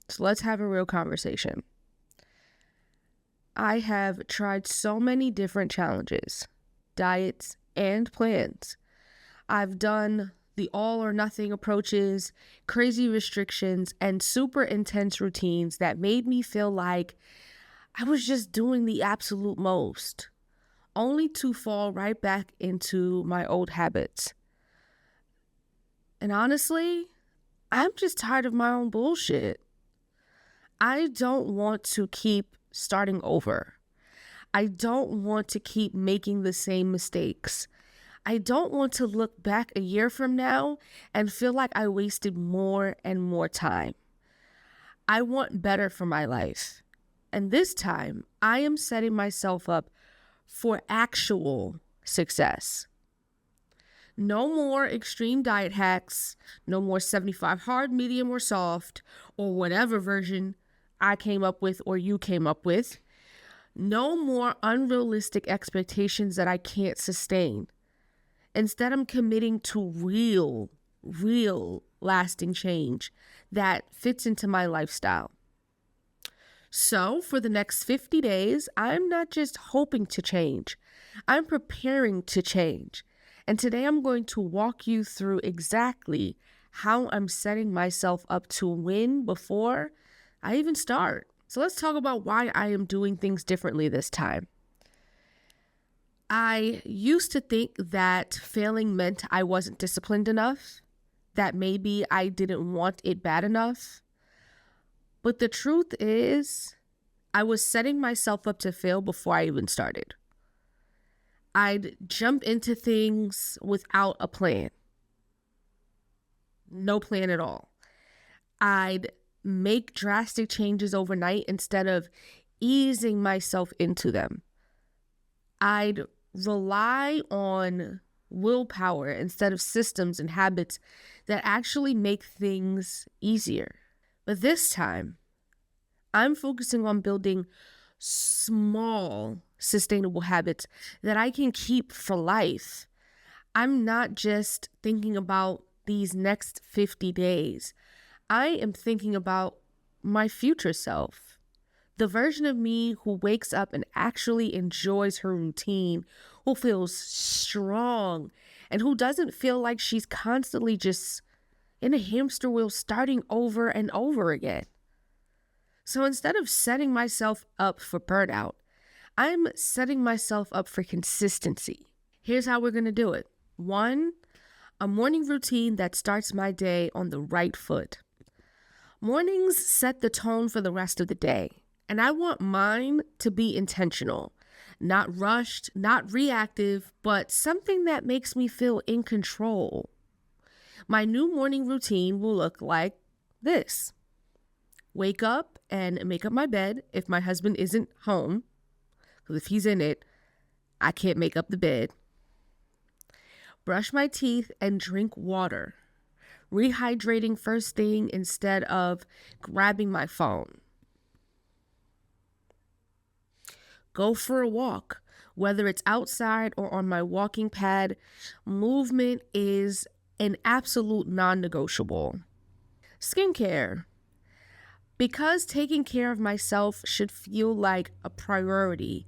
So let's have a real conversation. I have tried so many different challenges, diets, and plans. I've done the all or nothing approaches, crazy restrictions, and super intense routines that made me feel like I was just doing the absolute most, only to fall right back into my old habits. And honestly, I'm just tired of my own bullshit. I don't want to keep starting over. I don't want to keep making the same mistakes. I don't want to look back a year from now and feel like I wasted more and more time. I want better for my life. And this time, I am setting myself up for actual success. No more extreme diet hacks, no more 75 hard, medium, or soft, or whatever version I came up with or you came up with. No more unrealistic expectations that I can't sustain. Instead, I'm committing to real lasting change that fits into my lifestyle. So for the next 50 days, I'm not just hoping to change, I'm preparing to change. And today I'm going to walk you through exactly how I'm setting myself up to win before I even start. So let's talk about why I am doing things differently this time. I used to think that failing meant I wasn't disciplined enough, that maybe I didn't want it bad enough. But the truth is, I was setting myself up to fail before I even started. I'd jump into things without a plan. No plan at all. I'd make drastic changes overnight instead of easing myself into them. I'd rely on willpower instead of systems and habits that actually make things easier. But this time, I'm focusing on building small, sustainable habits that I can keep for life. I'm not just thinking about these next 50 days. I am thinking about my future self, the version of me who wakes up and actually enjoys her routine, who feels strong, and who doesn't feel like she's constantly just in a hamster wheel starting over and over again. So instead of setting myself up for burnout, I'm setting myself up for consistency. Here's how we're going to do it. 1, a morning routine that starts my day on the right foot. Mornings set the tone for the rest of the day, and I want mine to be intentional, not rushed, not reactive, but something that makes me feel in control. My new morning routine will look like this. Wake up and make up my bed if my husband isn't home, because if he's in it, I can't make up the bed. Brush my teeth and drink water, rehydrating first thing instead of grabbing my phone. Go for a walk, whether it's outside or on my walking pad. Movement is an absolute non-negotiable. Skincare. Because taking care of myself should feel like a priority,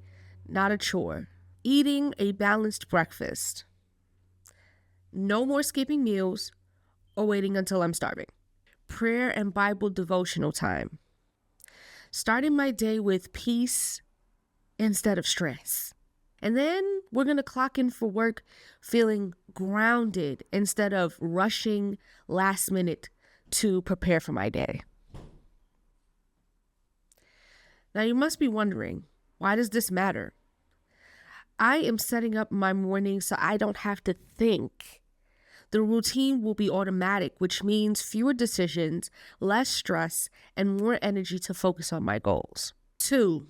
not a chore. Eating a balanced breakfast. No more skipping meals or waiting until I'm starving. Prayer and Bible devotional time. Starting my day with peace instead of stress. And then we're going to clock in for work feeling grounded instead of rushing last minute to prepare for my day. Now you must be wondering, why does this matter? I am setting up my morning so I don't have to think. The routine will be automatic, which means fewer decisions, less stress, and more energy to focus on my goals. 2,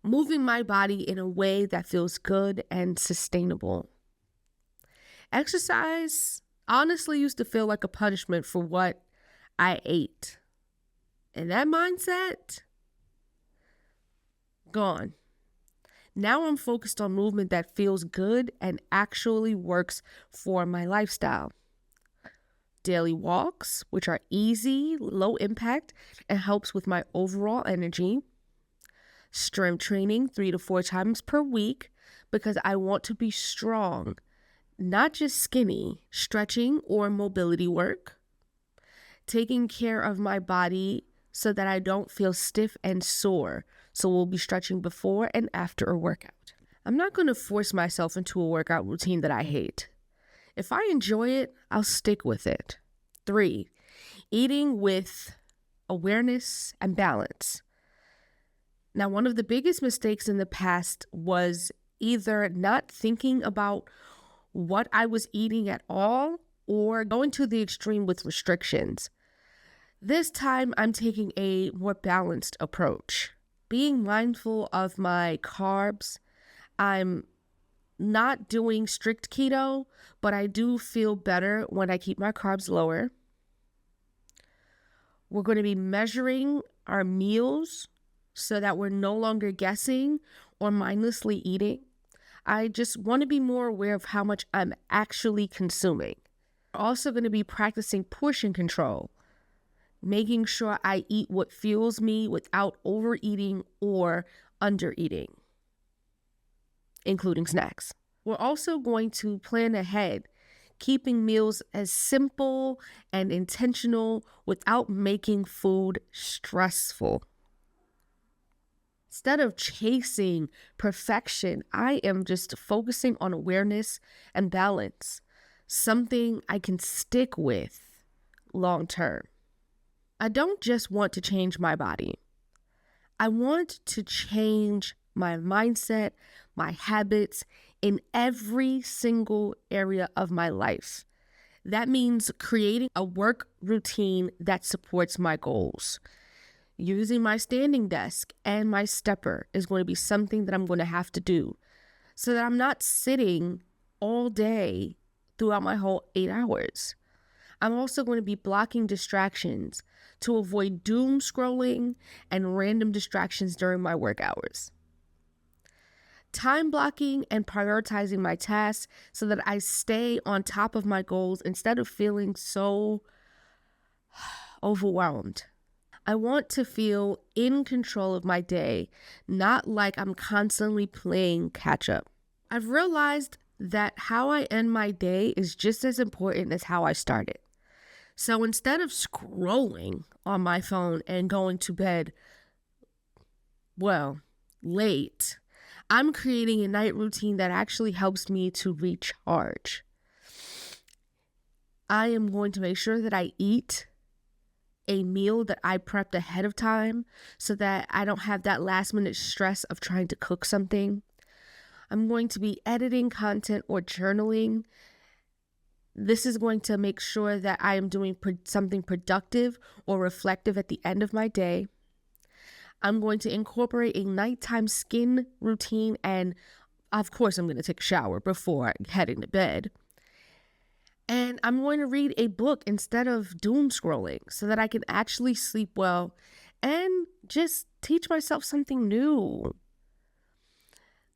moving my body in a way that feels good and sustainable. Exercise honestly used to feel like a punishment for what I ate. And that mindset, gone. Now I'm focused on movement that feels good and actually works for my lifestyle. daily walks, which are easy, low impact, and helps with my overall energy. Strength training 3 to 4 times per week because I want to be strong, not just skinny. Stretching or mobility work. Taking care of my body so that I don't feel stiff and sore. So we'll be stretching before and after a workout. I'm not going to force myself into a workout routine that I hate. If I enjoy it, I'll stick with it. 3, eating with awareness and balance. Now, one of the biggest mistakes in the past was either not thinking about what I was eating at all or going to the extreme with restrictions. This time, I'm taking a more balanced approach. Being mindful of my carbs. I'm not doing strict keto, but I do feel better when I keep my carbs lower. We're going to be measuring our meals so that we're no longer guessing or mindlessly eating. I just want to be more aware of how much I'm actually consuming. We're also going to be practicing portion control, making sure I eat what fuels me without overeating or undereating, including snacks. We're also going to plan ahead, keeping meals as simple and intentional without making food stressful. Instead of chasing perfection, I am just focusing on awareness and balance, something I can stick with long term. I don't just want to change my body. I want to change my mindset, my habits in every single area of my life. That means creating a work routine that supports my goals. Using my standing desk and my stepper is going to be something that I'm going to have to do so that I'm not sitting all day throughout my whole 8 hours. I'm also going to be blocking distractions to avoid doom scrolling and random distractions during my work hours. Time blocking and prioritizing my tasks so that I stay on top of my goals instead of feeling so overwhelmed. I want to feel in control of my day, not like I'm constantly playing catch up. I've realized that how I end my day is just as important as how I start it. So instead of scrolling on my phone and going to bed, late, I'm creating a night routine that actually helps me to recharge. I am going to make sure that I eat a meal that I prepped ahead of time so that I don't have that last minute stress of trying to cook something. I'm going to be editing content or journaling. This is going to make sure that I am doing something productive or reflective at the end of my day. I'm going to incorporate a nighttime skin routine, and of course, I'm going to take a shower before heading to bed. And I'm going to read a book instead of doom scrolling so that I can actually sleep well and just teach myself something new.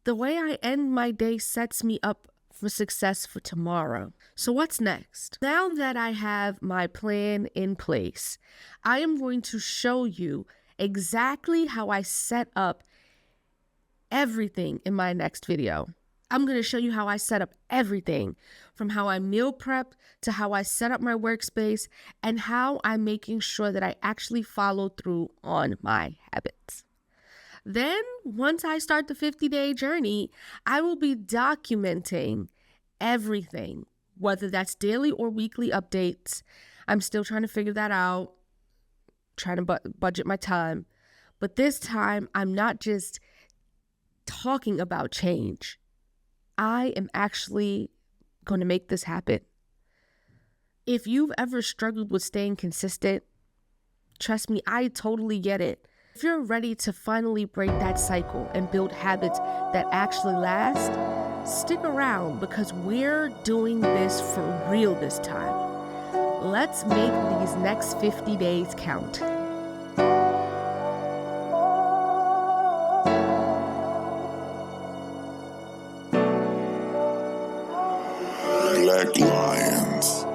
The way I end my day sets me up for success for tomorrow. So what's next? Now that I have my plan in place, I am going to show you exactly how I set up everything in my next video. I'm going to show you how I set up everything, from how I meal prep to how I set up my workspace and how I'm making sure that I actually follow through on my habits. Then, once I start the 50-day journey, I will be documenting everything, whether that's daily or weekly updates. I'm still trying to figure that out, trying to budget my time. But this time, I'm not just talking about change. I am actually going to make this happen. If you've ever struggled with staying consistent, trust me, I totally get it. If you're ready to finally break that cycle and build habits that actually last, stick around because we're doing this for real this time. Let's make these next 50 days count. Black Lions.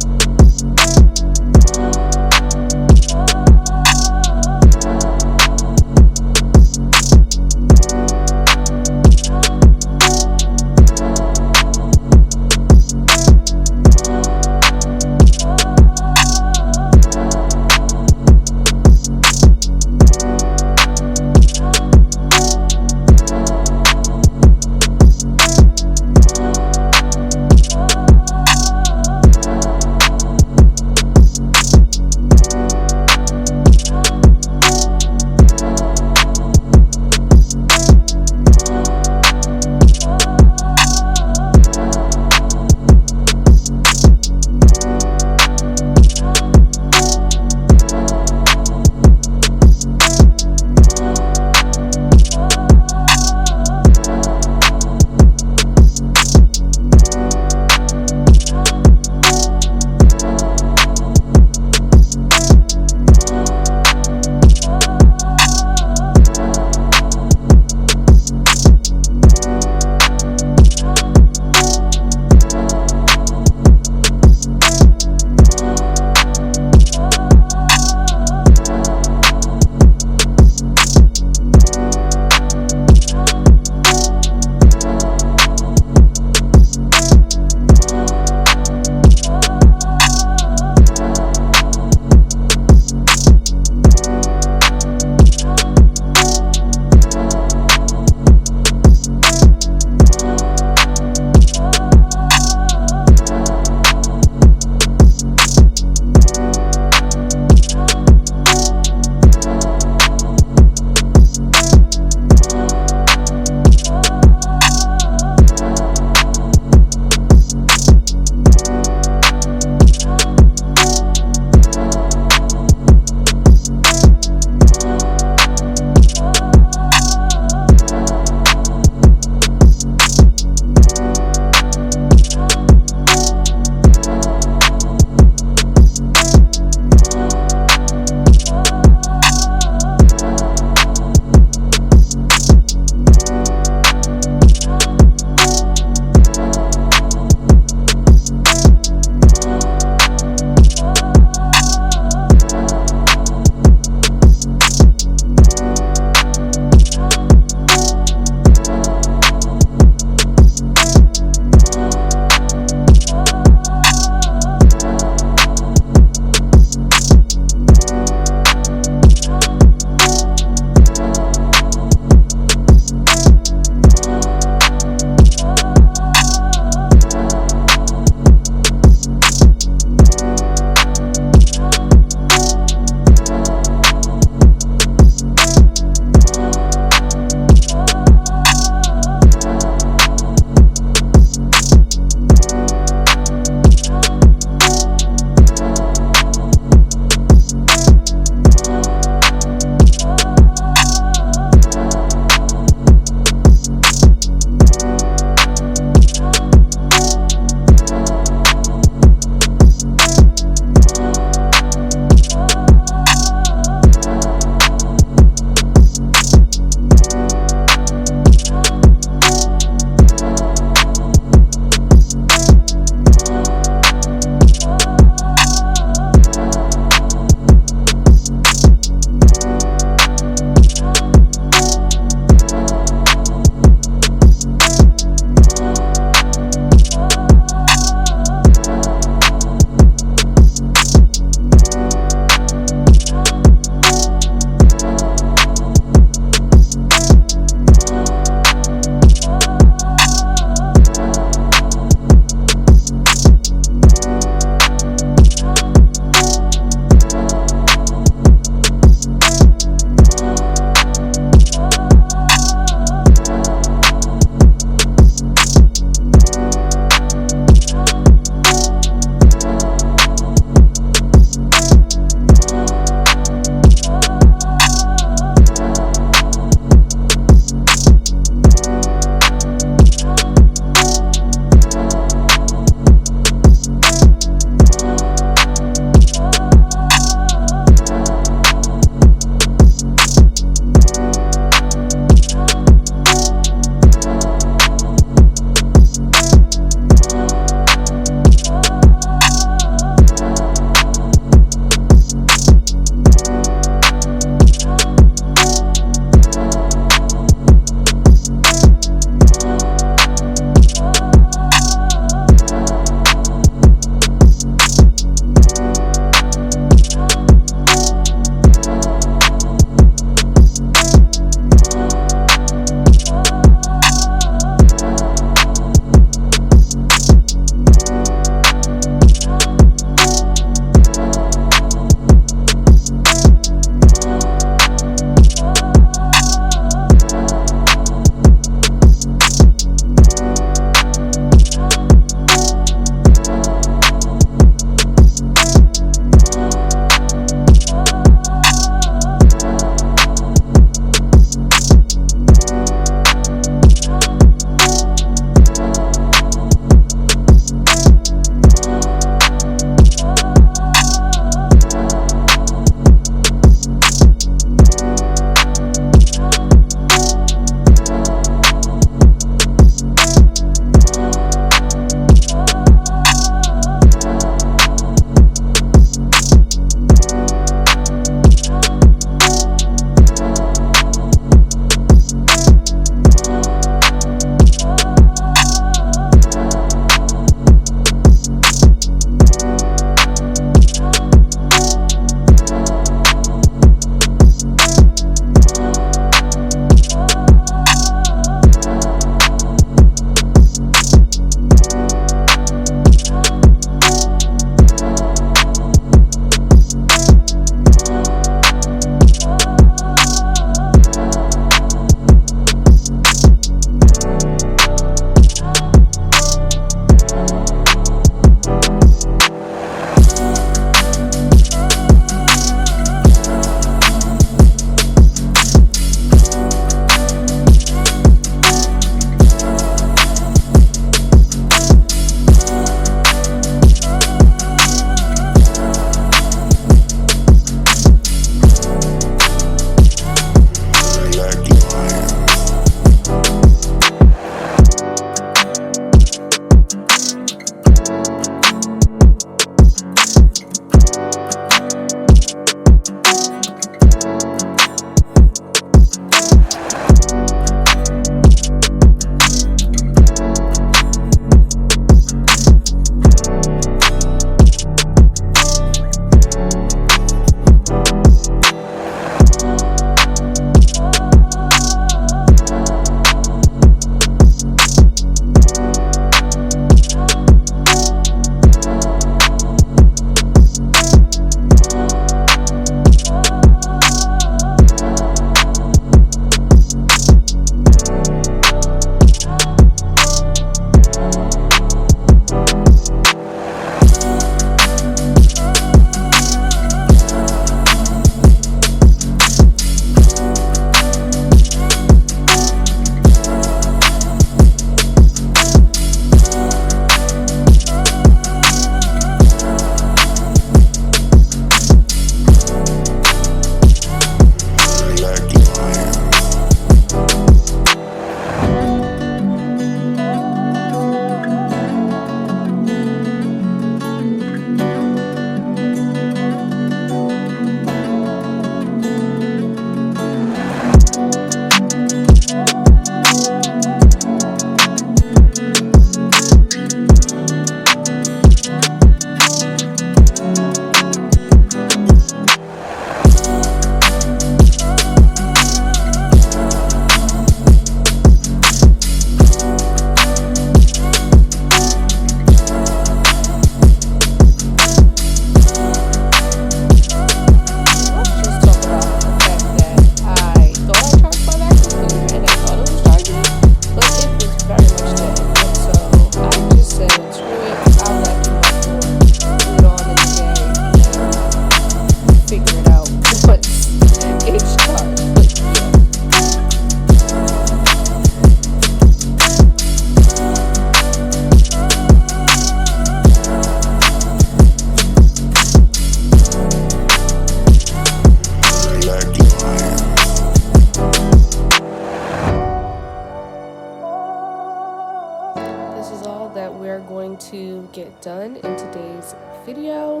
done in today's video.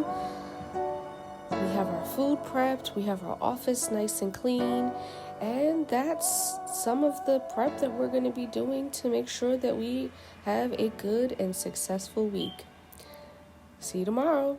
We have our food prepped, we have our office nice and clean, and that's some of the prep that we're going to be doing to make sure that we have a good and successful week. See you tomorrow.